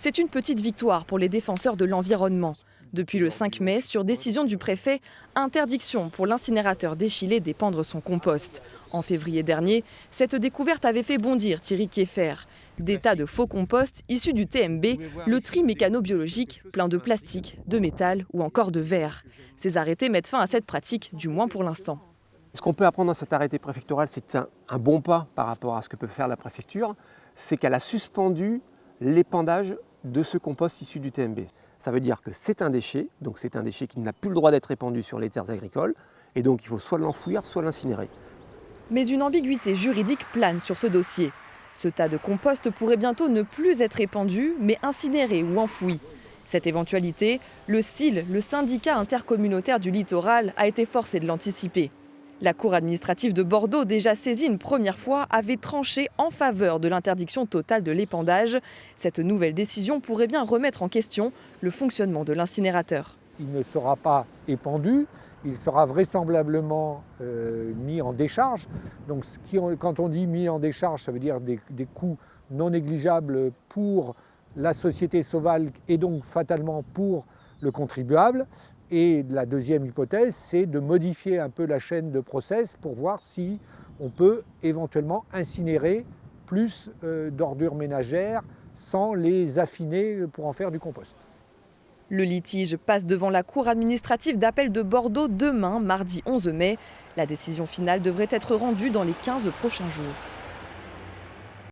C'est une petite victoire pour les défenseurs de l'environnement. Depuis le 5 mai, sur décision du préfet, interdiction pour l'incinérateur d'Échillé d'épandre son compost. En février dernier, cette découverte avait fait bondir Thierry Kieffer. Des tas de faux compost issus du TMB, le tri mécano-biologique, plein de plastique, de métal ou encore de verre. Ces arrêtés mettent fin à cette pratique, du moins pour l'instant. Ce qu'on peut apprendre dans cet arrêté préfectoral, c'est un bon pas par rapport à ce que peut faire la préfecture, c'est qu'elle a suspendu l'épandage de ce compost issu du TMB. Ça veut dire que c'est un déchet, donc c'est un déchet qui n'a plus le droit d'être répandu sur les terres agricoles, et donc il faut soit l'enfouir, soit l'incinérer. Mais une ambiguïté juridique plane sur ce dossier. Ce tas de compost pourrait bientôt ne plus être répandu, mais incinéré ou enfoui. Cette éventualité, le SIL, le syndicat intercommunautaire du littoral, a été forcé de l'anticiper. La Cour administrative de Bordeaux, déjà saisie une première fois, avait tranché en faveur de l'interdiction totale de l'épandage. Cette nouvelle décision pourrait bien remettre en question le fonctionnement de l'incinérateur. Il ne sera pas épandu, il sera vraisemblablement mis en décharge. Donc quand on dit mis en décharge, ça veut dire des coûts non négligeables pour la société Sauval et donc fatalement pour le contribuable. Et la deuxième hypothèse, c'est de modifier un peu la chaîne de process pour voir si on peut éventuellement incinérer plus d'ordures ménagères sans les affiner pour en faire du compost. Le litige passe devant la Cour administrative d'appel de Bordeaux demain, mardi 11 mai. La décision finale devrait être rendue dans les 15 prochains jours.